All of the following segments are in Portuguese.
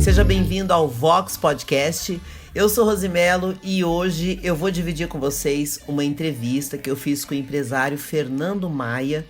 Seja bem-vindo ao Vox Podcast. Eu sou Rosimelo e hoje eu vou dividir com vocês uma entrevista que eu fiz com o empresário Fernando Maia.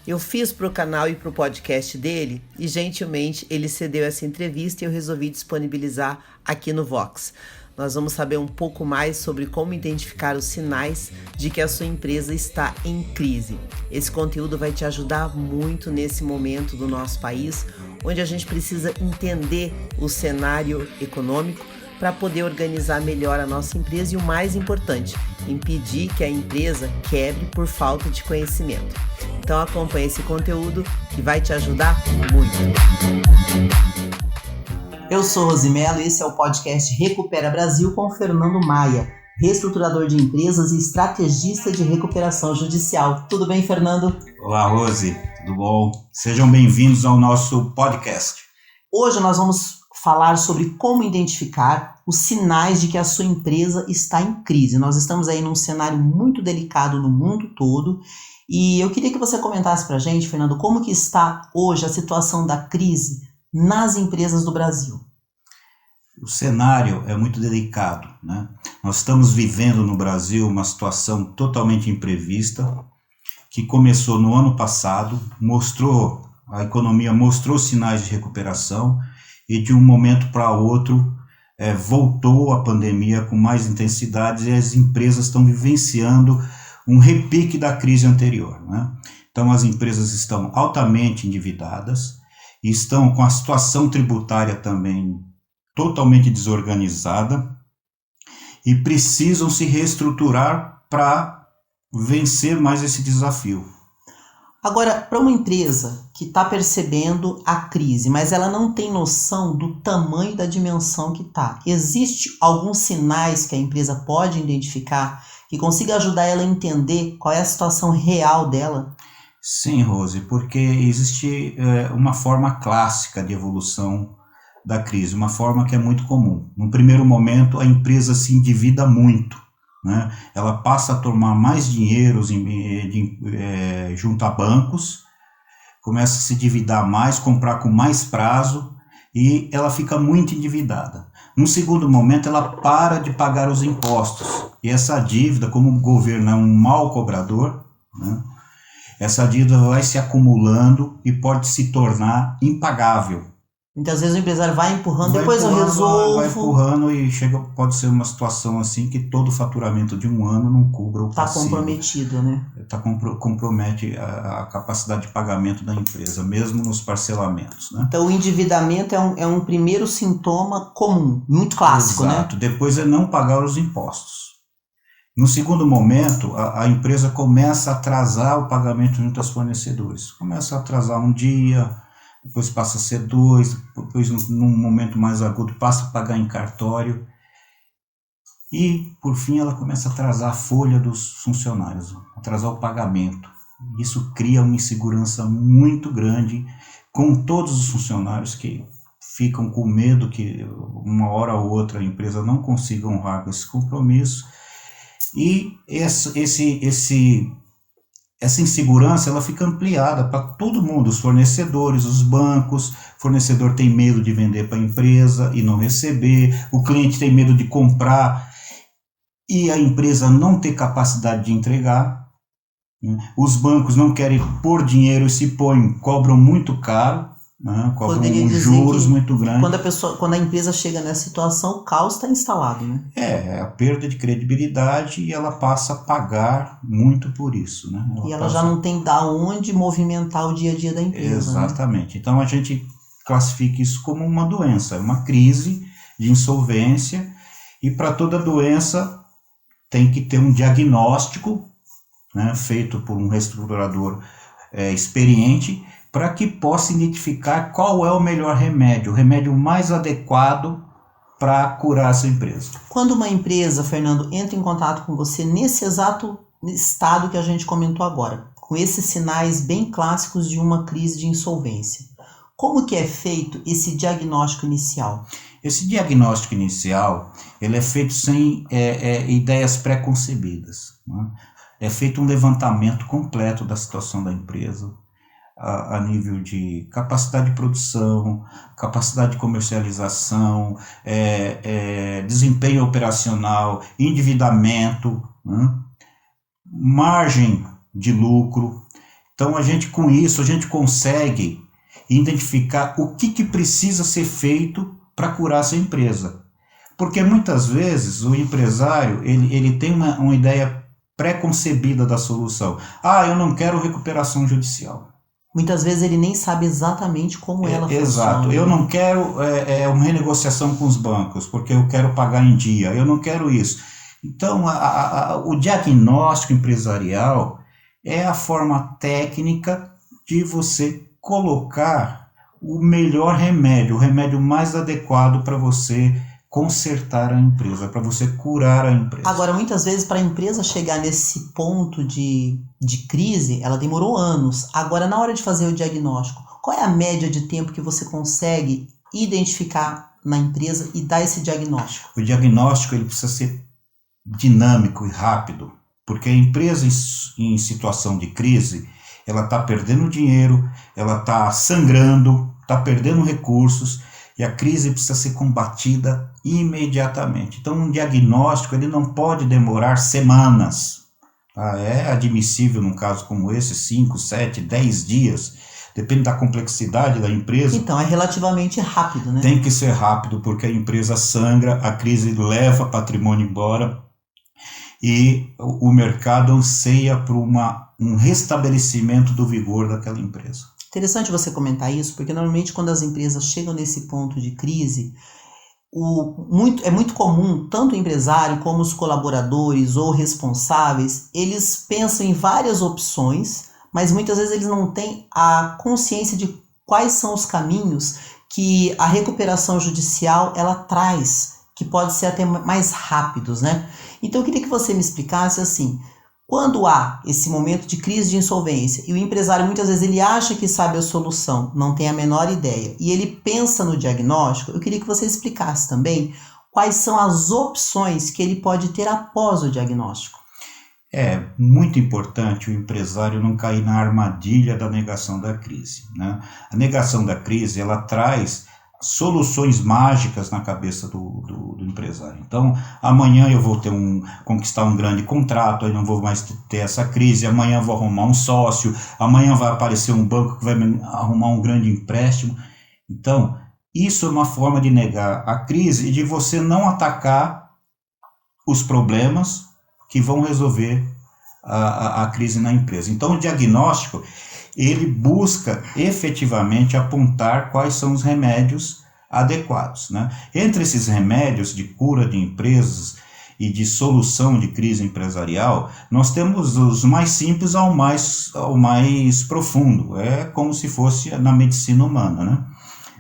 Eu fiz para o canal e para o podcast dele e gentilmente ele cedeu essa entrevista e eu resolvi disponibilizar aqui no Vox. Nós vamos saber um pouco mais sobre como identificar os sinais de que a sua empresa está em crise. Esse conteúdo vai te ajudar muito nesse momento do nosso país, onde a gente precisa entender o cenário econômico para poder organizar melhor a nossa empresa e, o mais importante, impedir que a empresa quebre por falta de conhecimento. Então acompanhe esse conteúdo que vai te ajudar muito. Eu sou Rosimelo e esse é o podcast Recupera Brasil com Fernando Maia, reestruturador de empresas e estrategista de recuperação judicial. Tudo bem, Fernando? Olá, Rose. Tudo bom? Sejam bem-vindos ao nosso podcast. Hoje nós vamos falar sobre como identificar os sinais de que a sua empresa está em crise. Nós estamos aí num cenário muito delicado no mundo todo e eu queria que você comentasse para a gente, Fernando, como que está hoje a situação da crise nas empresas do Brasil. O cenário é muito delicado, né? Nós estamos vivendo no Brasil uma situação totalmente imprevista, que começou no ano passado, a economia mostrou sinais de recuperação e de um momento para outro voltou a pandemia com mais intensidade e as empresas estão vivenciando um repique da crise anterior, né? Então as empresas estão altamente endividadas, estão com a situação tributária também totalmente desorganizada e precisam se reestruturar para vencer mais esse desafio. Agora, para uma empresa que está percebendo a crise, mas ela não tem noção do tamanho da dimensão que está, existe alguns sinais que a empresa pode identificar que consiga ajudar ela a entender qual é a situação real dela? Sim, Rose, porque existe uma forma clássica de evolução da crise, uma forma que é muito comum. No primeiro momento, a empresa se endivida muito, né? Ela passa a tomar mais dinheiro junto a bancos, começa a se endividar mais, comprar com mais prazo e ela fica muito endividada. No segundo momento, ela para de pagar os impostos e essa dívida, como o governo é um mau cobrador, né? Essa dívida vai se acumulando e pode se tornar impagável. Então, às vezes o empresário vai empurrando, depois eu resolvo. Vai empurrando e pode ser uma situação assim que todo o faturamento de um ano não cubra o passivo. Está comprometido, né? Compromete a capacidade de pagamento da empresa, mesmo nos parcelamentos, né? Então, o endividamento é um primeiro sintoma comum, muito clássico, Exato. Né? Depois é não pagar os impostos. No segundo momento, a empresa começa a atrasar o pagamento junto aos fornecedores. Começa a atrasar um dia, depois passa a ser 2, depois num momento mais agudo passa a pagar em cartório e por fim ela começa a atrasar a folha dos funcionários, atrasar o pagamento. Isso cria uma insegurança muito grande com todos os funcionários que ficam com medo que uma hora ou outra a empresa não consiga honrar com esse compromisso e essa insegurança ela fica ampliada para todo mundo, os fornecedores, os bancos. O fornecedor tem medo de vender para a empresa e não receber, o cliente tem medo de comprar e a empresa não ter capacidade de entregar, né? Os bancos não querem pôr dinheiro e se cobram muito caro, né? Cobram juros muito grandes. Quando a empresa chega nessa situação, o caos está instalado, né? É a perda de credibilidade e ela passa a pagar muito por isso, né? Ela já não tem da onde movimentar o dia a dia da empresa. Exatamente. Né? Então a gente classifica isso como uma doença, uma crise de insolvência e para toda doença tem que ter um diagnóstico, né, feito por um reestruturador experiente, para que possa identificar qual é o melhor remédio, o remédio mais adequado para curar essa empresa. Quando uma empresa, Fernando, entra em contato com você nesse exato estado que a gente comentou agora, com esses sinais bem clássicos de uma crise de insolvência, como que é feito esse diagnóstico inicial? Esse diagnóstico inicial ele é feito sem ideias pré-concebidas, né? É feito um levantamento completo da situação da empresa. a nível de capacidade de produção, capacidade de comercialização, desempenho operacional, endividamento, né? Margem de lucro. Então, com isso, a gente consegue identificar o que precisa ser feito para curar essa empresa. Porque muitas vezes o empresário ele tem uma ideia pré-concebida da solução. Eu não quero recuperação judicial. Muitas vezes ele nem sabe exatamente como ela funciona. Exato. Eu não quero uma renegociação com os bancos, porque eu quero pagar em dia. Eu não quero isso. Então, o diagnóstico empresarial é a forma técnica de você colocar o melhor remédio, o remédio mais adequado para você consertar a empresa, para você curar a empresa. Agora, muitas vezes, para a empresa chegar nesse ponto de crise, ela demorou anos. Agora, na hora de fazer o diagnóstico, qual é a média de tempo que você consegue identificar na empresa e dar esse diagnóstico? O diagnóstico ele precisa ser dinâmico e rápido, porque a empresa em situação de crise, ela está perdendo dinheiro, ela está sangrando, está perdendo recursos, e a crise precisa ser combatida imediatamente. Então, um diagnóstico ele não pode demorar semanas. É admissível, num caso como esse, 5, 7, 10 dias. Depende da complexidade da empresa. Então, é relativamente rápido, né? Tem que ser rápido, porque a empresa sangra, a crise leva patrimônio embora e o mercado anseia por um restabelecimento do vigor daquela empresa. Interessante você comentar isso, porque normalmente quando as empresas chegam nesse ponto de crise, é muito comum, tanto o empresário como os colaboradores ou responsáveis, eles pensam em várias opções, mas muitas vezes eles não têm a consciência de quais são os caminhos que a recuperação judicial ela traz, que pode ser até mais rápidos, né? Então eu queria que você me explicasse assim, quando há esse momento de crise de insolvência e o empresário muitas vezes ele acha que sabe a solução, não tem a menor ideia, e ele pensa no diagnóstico, eu queria que você explicasse também quais são as opções que ele pode ter após o diagnóstico. É muito importante o empresário não cair na armadilha da negação da crise, né? A negação da crise, ela traz soluções mágicas na cabeça do empresário. Então, amanhã eu vou conquistar um grande contrato, aí não vou mais ter essa crise, amanhã eu vou arrumar um sócio, amanhã vai aparecer um banco que vai me arrumar um grande empréstimo. Então, isso é uma forma de negar a crise e de você não atacar os problemas que vão resolver a crise na empresa. Então, o diagnóstico ele busca efetivamente apontar quais são os remédios adequados, né? Entre esses remédios de cura de empresas e de solução de crise empresarial, nós temos os mais simples ao mais profundo. É como se fosse na medicina humana, né?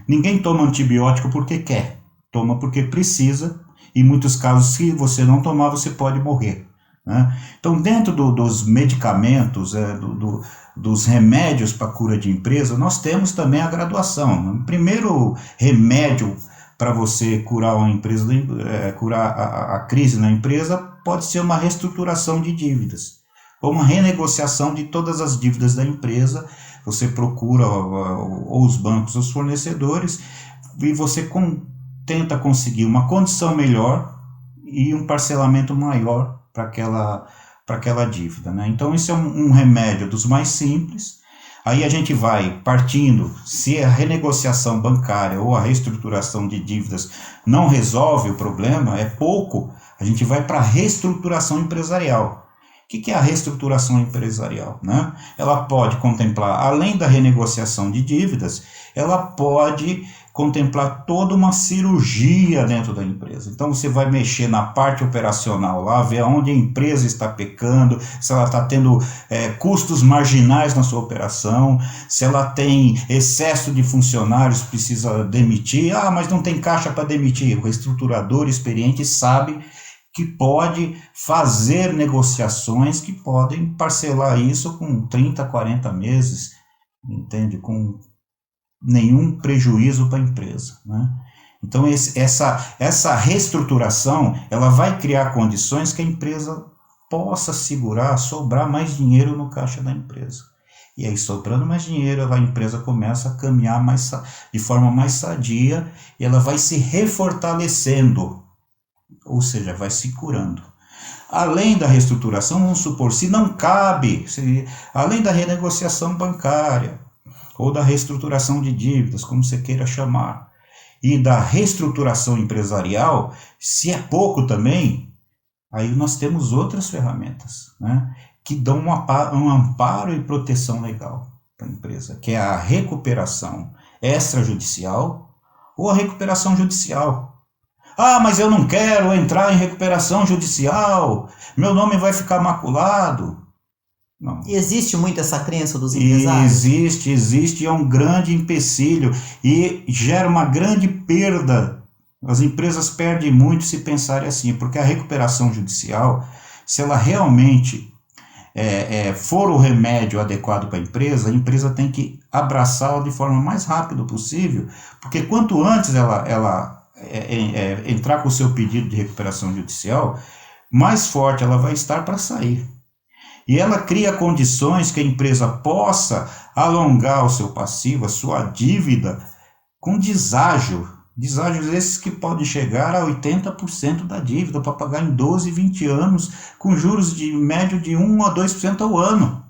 Ninguém toma antibiótico porque quer, toma porque precisa, e em muitos casos, se você não tomar, você pode morrer, né? Então, dentro dos medicamentos, dos remédios para cura de empresa, nós temos também a graduação. O primeiro remédio para você curar uma empresa, curar a crise na empresa, pode ser uma reestruturação de dívidas, ou uma renegociação de todas as dívidas da empresa. Você procura ou os bancos, os fornecedores, e você tenta conseguir uma condição melhor e um parcelamento maior para aquela dívida, né? Então, isso é um remédio dos mais simples. Aí a gente vai partindo, se a renegociação bancária ou a reestruturação de dívidas não resolve o problema, é pouco, a gente vai para a reestruturação empresarial. O que é a reestruturação empresarial, né? Ela pode contemplar, além da renegociação de dívidas, ela pode contemplar toda uma cirurgia dentro da empresa. Então você vai mexer na parte operacional lá, ver onde a empresa está pecando, se ela está tendo custos marginais na sua operação, se ela tem excesso de funcionários, precisa demitir, mas não tem caixa para demitir. O reestruturador experiente sabe que pode fazer negociações que podem parcelar isso com 30, 40 meses, entende? Com nenhum prejuízo para a empresa, né? Então essa reestruturação ela vai criar condições que a empresa possa segurar, sobrar mais dinheiro no caixa da empresa. E aí, sobrando mais dinheiro, a empresa começa a caminhar de forma mais sadia e ela vai se refortalecendo, ou seja, vai se curando. Além da reestruturação, vamos supor, se não cabe, além da renegociação bancária, ou da reestruturação de dívidas, como você queira chamar, e da reestruturação empresarial, se é pouco também, aí nós temos outras ferramentas, né, que dão um amparo e proteção legal para a empresa, que é a recuperação extrajudicial ou a recuperação judicial. Ah, mas eu não quero entrar em recuperação judicial, meu nome vai ficar maculado. Não. Existe muito essa crença dos empresários? Existe, é um grande empecilho e gera uma grande perda. As empresas perdem muito se pensarem assim, porque a recuperação judicial, se ela realmente for o remédio adequado para a empresa tem que abraçá-la de forma mais rápida possível, porque quanto antes ela entrar com o seu pedido de recuperação judicial, mais forte ela vai estar para sair. E ela cria condições que a empresa possa alongar o seu passivo, a sua dívida, com deságios esses que podem chegar a 80% da dívida, para pagar em 12, 20 anos, com juros de médio de 1 a 2% ao ano.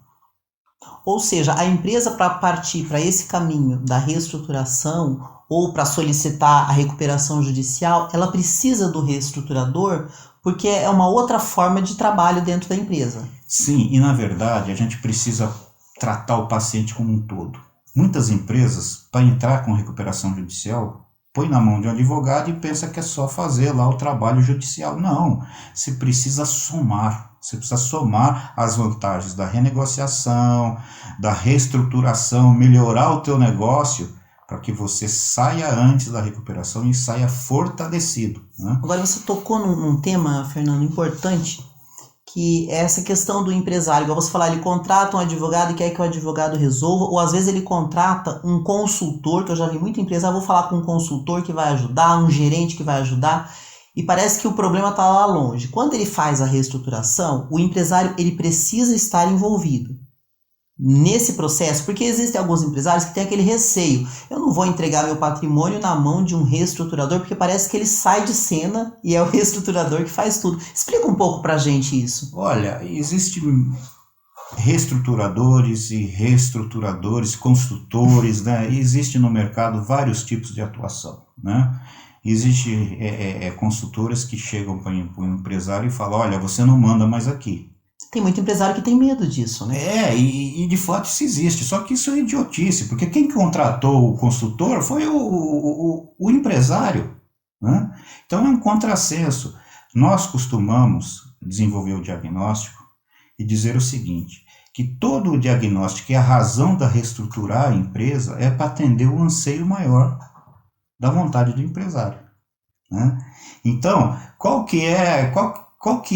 Ou seja, a empresa, para partir para esse caminho da reestruturação ou para solicitar a recuperação judicial, ela precisa do reestruturador, porque é uma outra forma de trabalho dentro da empresa. Sim, e na verdade a gente precisa tratar o paciente como um todo. Muitas empresas, para entrar com recuperação judicial, põe na mão de um advogado e pensa que é só fazer lá o trabalho judicial. Não, você precisa somar as vantagens da renegociação, da reestruturação, melhorar o teu negócio, para que você saia antes da recuperação e saia fortalecido, né? Agora você tocou num tema, Fernando, importante, que é essa questão do empresário. Igual você falar, ele contrata um advogado e quer que o advogado resolva, ou às vezes ele contrata um consultor, que eu já vi muita empresa, vou falar com um consultor que vai ajudar, um gerente que vai ajudar, e parece que o problema está lá longe. Quando ele faz a reestruturação, o empresário ele precisa estar envolvido nesse processo, porque existem alguns empresários que têm aquele receio. Eu não vou entregar meu patrimônio na mão de um reestruturador, porque parece que ele sai de cena e é o reestruturador que faz tudo. Explica um pouco pra gente isso. Olha, existem reestruturadores e reestruturadores, consultores, né? Existe no mercado vários tipos de atuação, né? Existem consultoras que chegam para o empresário e falam, olha, você não manda mais aqui. Tem muito empresário que tem medo disso, né? E de fato isso existe, só que isso é idiotice, porque quem contratou o consultor foi o empresário, né? Então é um contrassenso. Nós costumamos desenvolver o diagnóstico e dizer o seguinte, que todo o diagnóstico e a razão da reestruturar a empresa é para atender o anseio maior da vontade do empresário, né? Então, qual que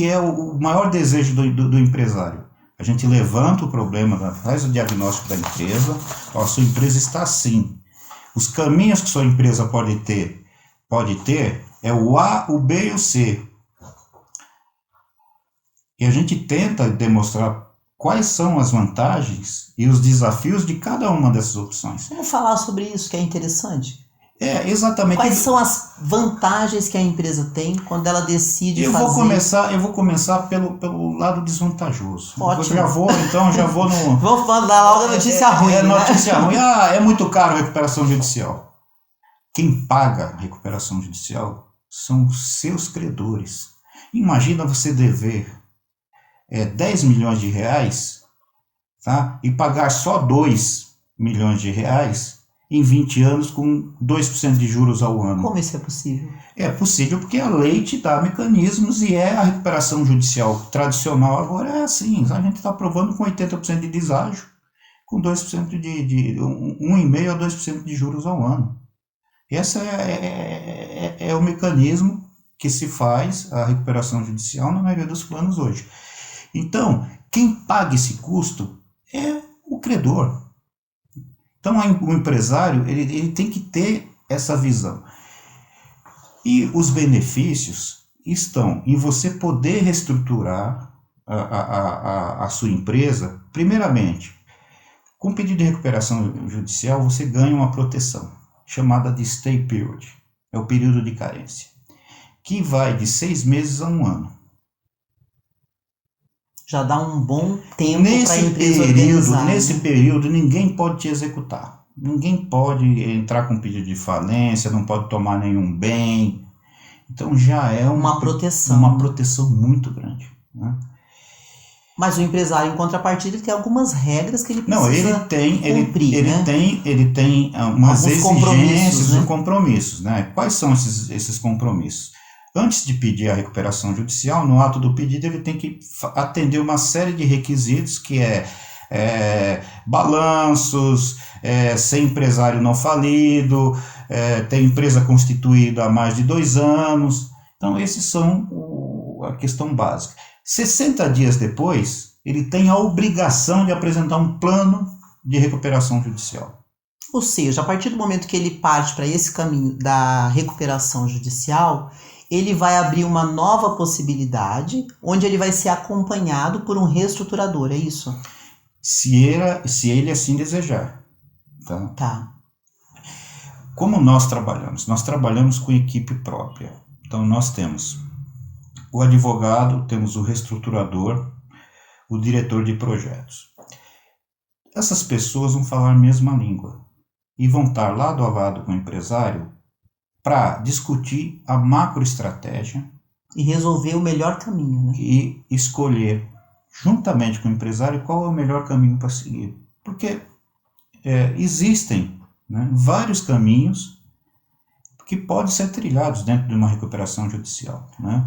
é o maior desejo do empresário? A gente levanta o problema, faz o diagnóstico da empresa, a sua empresa está assim. Os caminhos que sua empresa pode ter é o A, o B e o C. E a gente tenta demonstrar quais são as vantagens e os desafios de cada uma dessas opções. Vamos falar sobre isso, que é interessante. Exatamente. Quais são as vantagens que a empresa tem quando ela decide fazer? Eu vou começar pelo lado desvantajoso. Ótimo. Já vou no... Vou mandar logo a notícia ruim. Notícia ruim. É muito caro a recuperação judicial. Quem paga a recuperação judicial são os seus credores. Imagina você dever 10 milhões de reais, tá? E pagar só 2 milhões de reais em 20 anos com 2% de juros ao ano. Como isso é possível? É possível porque a lei te dá mecanismos e a recuperação judicial tradicional agora é assim. A gente está aprovando com 80% de deságio, com 2% 1,5% a 2% de juros ao ano. Esse é o mecanismo que se faz a recuperação judicial na maioria dos planos hoje. Então, quem paga esse custo é o credor. Então, o empresário ele tem que ter essa visão. E os benefícios estão em você poder reestruturar a sua empresa, primeiramente, Com o pedido de recuperação judicial, você ganha uma proteção, chamada de stay period, é o período de carência, que vai de 6 meses a 1 ano. Já dá um bom tempo para a empresa organizar. Nesse período, ninguém pode te executar. Ninguém pode entrar com pedido de falência, não pode tomar nenhum bem. Então já é uma proteção muito grande, né? Mas o empresário, em contrapartida, ele tem algumas regras que ele precisa cumprir, ele tem umas exigências e compromissos, né? Quais são esses compromissos? Antes de pedir a recuperação judicial, no ato do pedido, ele tem que atender uma série de requisitos, que balanços, ser empresário não falido, ter empresa constituída há mais de 2 anos. Então, esses são a questão básica. 60 dias depois, ele tem a obrigação de apresentar um plano de recuperação judicial. Ou seja, a partir do momento que ele parte para esse caminho da recuperação judicial, ele vai abrir uma nova possibilidade, onde ele vai ser acompanhado por um reestruturador, é isso? Se ele assim desejar. Tá. Como nós trabalhamos? Nós trabalhamos com equipe própria. Então, nós temos o advogado, temos o reestruturador, o diretor de projetos. Essas pessoas vão falar a mesma língua e vão estar lado a lado com o empresário para discutir a macroestratégia e resolver o melhor caminho, né? E escolher, juntamente com o empresário, qual é o melhor caminho para seguir. Porque existem, né, vários caminhos que podem ser trilhados dentro de uma recuperação judicial, né?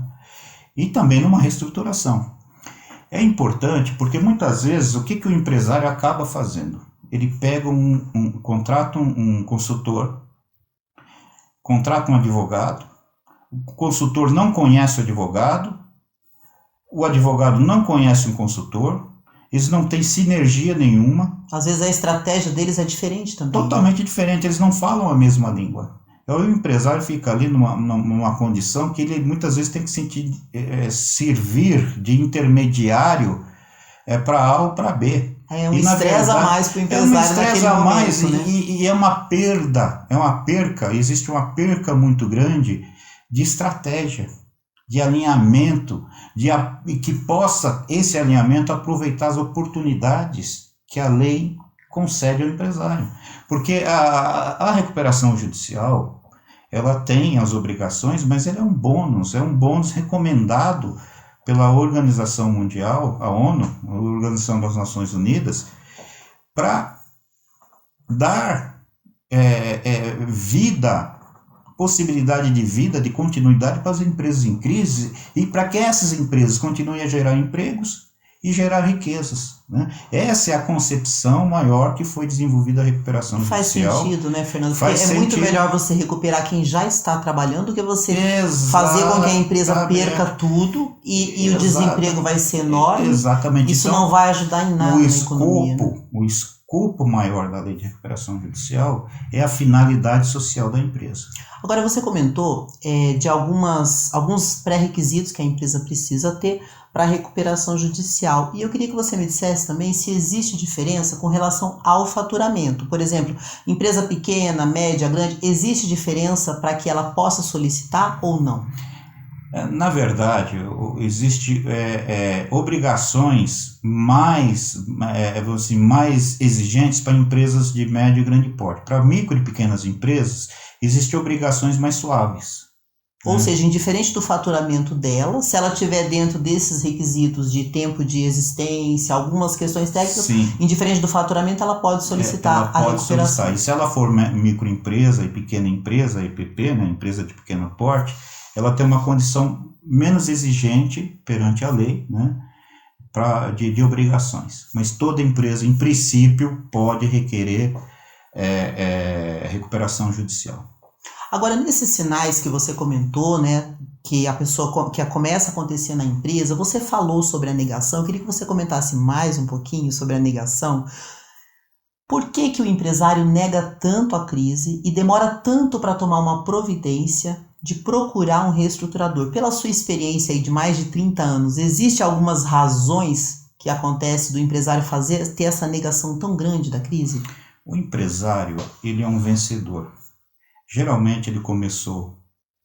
E também numa reestruturação. É importante porque muitas vezes o que o empresário acaba fazendo? Ele pega contrata um consultor, contrata um advogado, o consultor não conhece o advogado não conhece um consultor, eles não têm sinergia nenhuma. Às vezes a estratégia deles é diferente também. Totalmente diferente, eles não falam a mesma língua. Então, o empresário fica ali numa condição que ele muitas vezes tem que servir de intermediário para A ou para B. É um estresse a mais para o empresário naquele momento, né? E é uma perca, existe uma perca muito grande de estratégia, de alinhamento, que possa esse alinhamento aproveitar as oportunidades que a lei concede ao empresário. Porque a recuperação judicial, ela tem as obrigações, mas ele é um bônus recomendado pela Organização Mundial, a ONU, a Organização das Nações Unidas, para dar possibilidade de vida, de continuidade para as empresas em crise e para que essas empresas continuem a gerar empregos e gerar riquezas, né? Essa é a concepção maior que foi desenvolvida a recuperação judicial. Faz sentido, né, Fernando? Porque muito melhor você recuperar quem já está trabalhando do que você fazer com que a empresa perca tudo e o desemprego vai ser enorme. Exatamente. Isso então, não vai ajudar em nada na economia. O escopo maior da lei de recuperação judicial é a finalidade social da empresa. Agora, você comentou de alguns pré-requisitos que a empresa precisa ter para a recuperação judicial. E eu queria que você me dissesse também se existe diferença com relação ao faturamento. Por exemplo, empresa pequena, média, grande, existe diferença para que ela possa solicitar ou não? Na verdade, existe obrigações mais exigentes para empresas de médio e grande porte. Para micro e pequenas empresas, existem obrigações mais suaves. Ou seja, indiferente do faturamento dela, se ela estiver dentro desses requisitos de tempo de existência, algumas questões técnicas, sim, indiferente do faturamento, ela pode solicitar a recuperação. E se ela for microempresa e pequena empresa, EPP, né, empresa de pequeno porte, ela tem uma condição menos exigente perante a lei, né, de obrigações. Mas toda empresa, em princípio, pode requerer recuperação judicial. Agora, nesses sinais que você comentou, né, que começa a acontecer na empresa, você falou sobre a negação. Eu queria que você comentasse mais um pouquinho sobre a negação. Por que o empresário nega tanto a crise e demora tanto para tomar uma providência de procurar um reestruturador? Pela sua experiência aí de mais de 30 anos, existem algumas razões que acontece do empresário ter essa negação tão grande da crise? O empresário, ele é um vencedor. Geralmente ele começou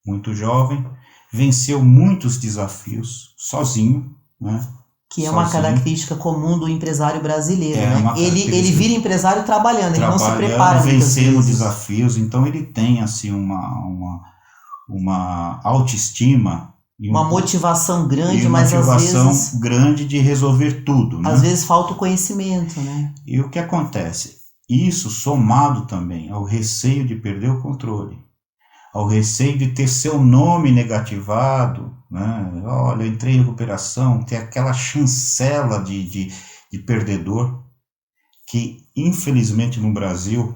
muito jovem, venceu muitos desafios sozinho, né? Que é uma característica comum do empresário brasileiro, né? Ele vira empresário trabalhando, ele não se prepara vencendo desafios, então ele tem assim uma autoestima e uma motivação grande, mas às vezes grande de resolver tudo, né? Às vezes falta o conhecimento, né? E o que acontece? Isso somado também ao receio de perder o controle, ao receio de ter seu nome negativado, né? Olha, entrei em recuperação, ter aquela chancela de perdedor, que infelizmente no Brasil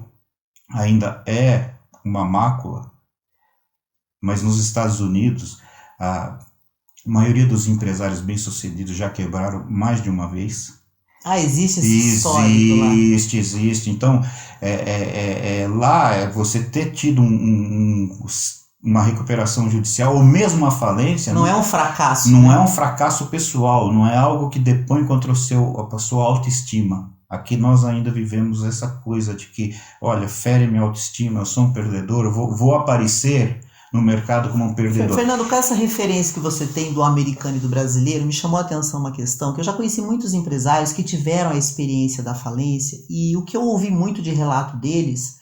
ainda é uma mácula, mas nos Estados Unidos a maioria dos empresários bem-sucedidos já quebraram mais de uma vez. Existe esse histórico lá. Existe. Então, lá, você ter tido uma recuperação judicial ou mesmo uma falência... Não é um fracasso. Não é um fracasso pessoal, não é algo que depõe contra a sua autoestima. Aqui nós ainda vivemos essa coisa de que, olha, fere minha autoestima, eu sou um perdedor, eu vou aparecer no mercado como um perdedor. Fernando, com essa referência que você tem do americano e do brasileiro, me chamou a atenção uma questão, que eu já conheci muitos empresários que tiveram a experiência da falência, e o que eu ouvi muito de relato deles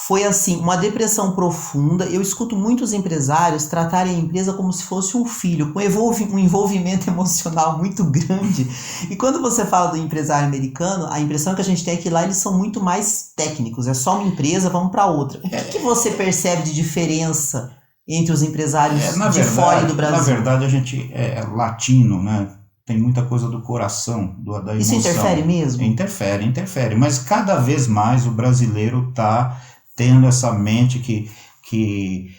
foi assim, uma depressão profunda. Eu escuto muitos empresários tratarem a empresa como se fosse um filho, com um envolvimento emocional muito grande. E quando você fala do empresário americano, a impressão que a gente tem é que lá eles são muito mais técnicos, é só uma empresa, vamos para outra. O que você percebe de diferença entre os empresários de fora e do Brasil? Na verdade, a gente é latino, né? Tem muita coisa do coração, da emoção. Isso interfere mesmo? Interfere. Mas cada vez mais o brasileiro está tendo essa mente que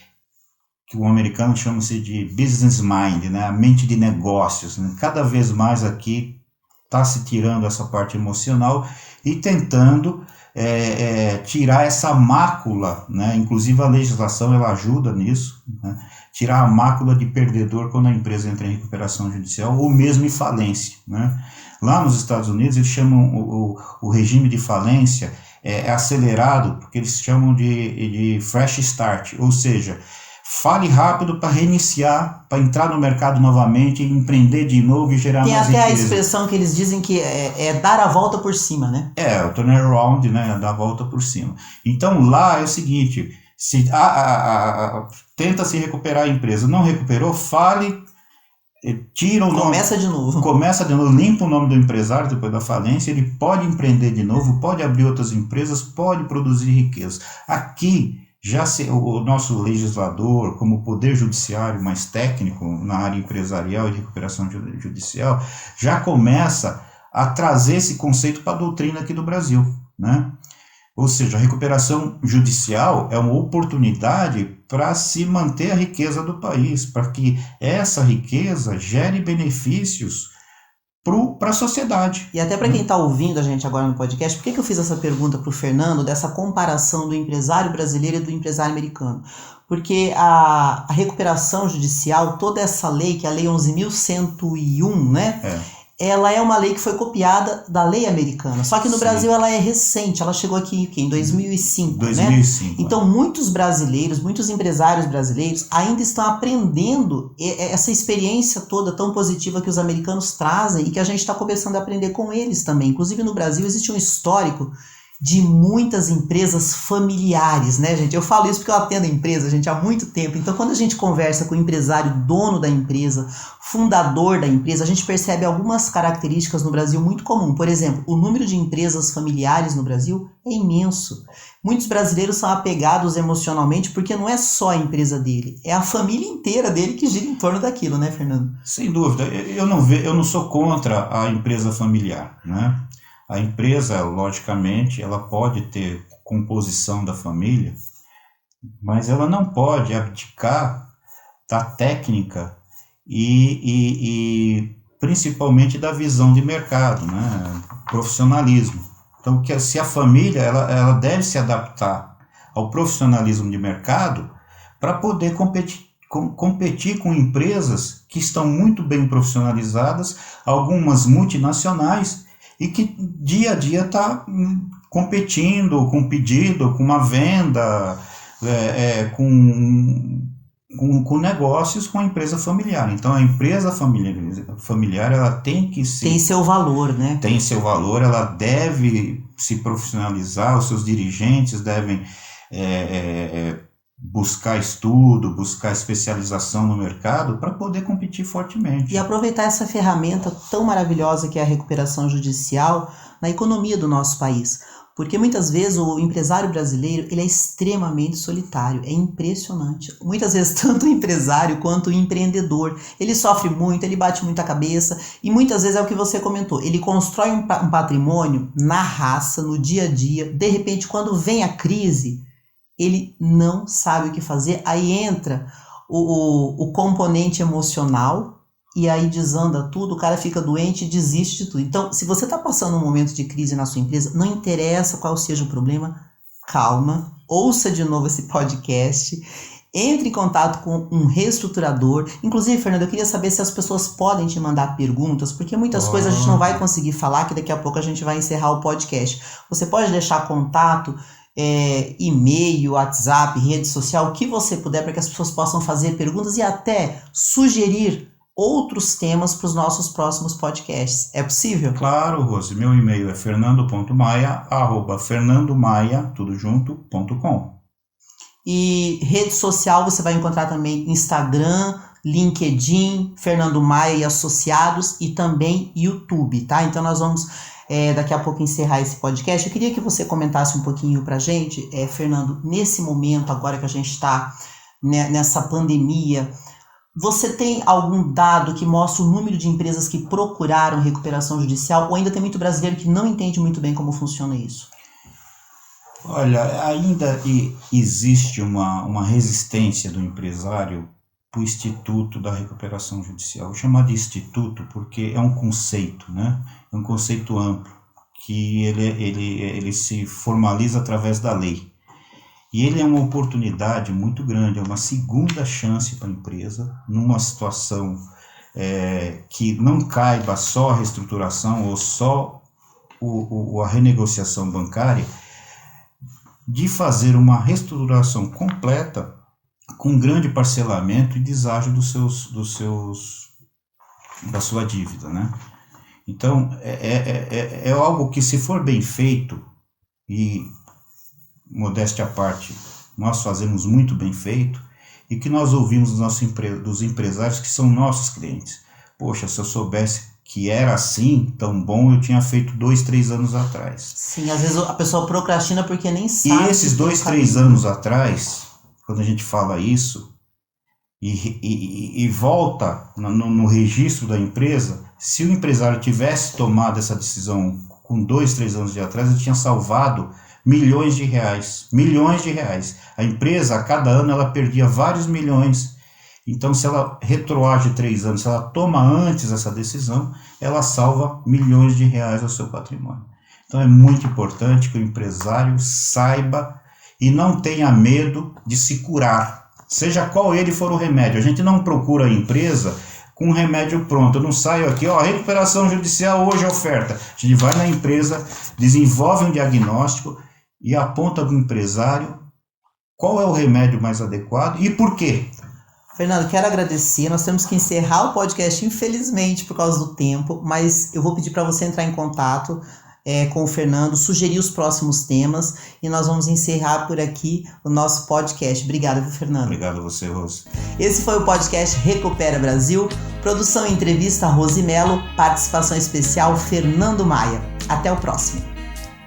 o americano chama-se de business mind, né? A mente de negócios, né? Cada vez mais aqui está se tirando essa parte emocional e tentando tirar essa mácula, né? Inclusive a legislação ela ajuda nisso, né? Tirar a mácula de perdedor quando a empresa entra em recuperação judicial ou mesmo em falência, né? Lá nos Estados Unidos eles chamam o regime de falência acelerado, porque eles chamam de fresh start, ou seja, fale rápido para reiniciar, para entrar no mercado novamente, empreender de novo e gerar mais riqueza. Tem até a expressão que eles dizem que é dar a volta por cima, né? O turnaround, né? Dar a volta por cima. Então lá é o seguinte, se tenta se recuperar a empresa, não recuperou, fale, tira o nome, começa de novo, limpa o nome do empresário depois da falência, ele pode empreender de novo, pode abrir outras empresas, pode produzir riqueza. Aqui, o nosso legislador, como poder judiciário mais técnico na área empresarial e de recuperação judicial, já começa a trazer esse conceito para a doutrina aqui do Brasil, né? Ou seja, a recuperação judicial é uma oportunidade para se manter a riqueza do país, para que essa riqueza gere benefícios para a sociedade. E até para quem está ouvindo a gente agora no podcast, por que eu fiz essa pergunta para o Fernando, dessa comparação do empresário brasileiro e do empresário americano? Porque a recuperação judicial, toda essa lei, que é a Lei 11.101, né? Ela é uma lei que foi copiada da lei americana. Só que no Brasil ela é recente, ela chegou aqui em 2005, né? Então muitos brasileiros, muitos empresários brasileiros ainda estão aprendendo essa experiência toda tão positiva que os americanos trazem e que a gente está começando a aprender com eles também. Inclusive no Brasil existe um histórico de muitas empresas familiares, né, gente? Eu falo isso porque eu atendo a empresa, gente, há muito tempo. Então, quando a gente conversa com o empresário, dono da empresa, fundador da empresa, a gente percebe algumas características no Brasil muito comum. Por exemplo, o número de empresas familiares no Brasil é imenso. Muitos brasileiros são apegados emocionalmente porque não é só a empresa dele, é a família inteira dele que gira em torno daquilo, né, Fernando? Sem dúvida. Eu não sou contra a empresa familiar, né? A empresa, logicamente, ela pode ter composição da família, mas ela não pode abdicar da técnica e principalmente da visão de mercado, né? Profissionalismo. Então, se a família ela deve se adaptar ao profissionalismo de mercado para poder competir com empresas que estão muito bem profissionalizadas, algumas multinacionais, e que dia a dia está competindo com pedido, com uma venda, com negócios com a empresa familiar. Então, a empresa familiar ela tem que ser... Tem seu valor, né? Tem seu valor, ela deve se profissionalizar, os seus dirigentes devem buscar estudo, buscar especialização no mercado para poder competir fortemente. E aproveitar essa ferramenta tão maravilhosa que é a recuperação judicial na economia do nosso país. Porque muitas vezes o empresário brasileiro ele é extremamente solitário, é impressionante. Muitas vezes tanto o empresário quanto o empreendedor, ele sofre muito, ele bate muito a cabeça e muitas vezes é o que você comentou, ele constrói um patrimônio na raça, no dia a dia, de repente quando vem a crise, ele não sabe o que fazer, aí entra o componente emocional, e aí desanda tudo, o cara fica doente e desiste de tudo. Então, se você está passando um momento de crise na sua empresa, não interessa qual seja o problema, calma, ouça de novo esse podcast, entre em contato com um reestruturador. Inclusive, Fernando, eu queria saber se as pessoas podem te mandar perguntas, porque muitas coisas a gente não vai conseguir falar, que daqui a pouco a gente vai encerrar o podcast. Você pode deixar contato, e-mail, WhatsApp, rede social, o que você puder para que as pessoas possam fazer perguntas e até sugerir outros temas para os nossos próximos podcasts. É possível? Claro, Rose. Meu e-mail é fernando.maia@fernandomaia.com. E rede social você vai encontrar também Instagram, LinkedIn, Fernando Maia e Associados e também YouTube, tá? Então nós vamos daqui a pouco encerrar esse podcast. Eu queria que você comentasse um pouquinho pra gente, Fernando, nesse momento agora que a gente está nessa pandemia, você tem algum dado que mostra o número de empresas que procuraram recuperação judicial ou ainda tem muito brasileiro que não entende muito bem como funciona isso? Olha, ainda existe uma resistência do empresário para o Instituto da Recuperação Judicial. Eu chamo de instituto porque é um conceito, né? É um conceito amplo, que ele se formaliza através da lei. E ele é uma oportunidade muito grande, é uma segunda chance para a empresa, numa situação que não caiba só a reestruturação ou só a renegociação bancária, de fazer uma reestruturação completa com grande parcelamento e deságio da sua dívida, né? Então, é algo que, se for bem feito, e modéstia à parte, nós fazemos muito bem feito, e que nós ouvimos dos empresários que são nossos clientes. Poxa, se eu soubesse que era assim, tão bom, eu tinha feito 2-3 anos atrás. Sim, às vezes a pessoa procrastina porque nem sabe. E esses 2-3 anos atrás, quando a gente fala isso, e volta no registro da empresa, se o empresário tivesse tomado essa decisão com 2-3 anos de atrás, ele tinha salvado milhões de reais. A empresa, a cada ano, ela perdia vários milhões. Então, se ela retroage 3 anos, se ela toma antes essa decisão, ela salva milhões de reais ao seu patrimônio. Então, é muito importante que o empresário saiba e não tenha medo de se curar, seja qual ele for o remédio. A gente não procura a empresa com um remédio pronto. Eu não saio aqui, recuperação judicial, hoje é oferta. A gente vai na empresa, desenvolve um diagnóstico e aponta para o empresário qual é o remédio mais adequado e por quê. Fernando, quero agradecer. Nós temos que encerrar o podcast, infelizmente, por causa do tempo, mas eu vou pedir para você entrar em contato com o Fernando, sugerir os próximos temas e nós vamos encerrar por aqui o nosso podcast. Obrigado, Fernando. Obrigado a você, Rose. Esse foi o podcast Recupera Brasil. Produção e entrevista Rose Melo, participação especial Fernando Maia. Até o próximo.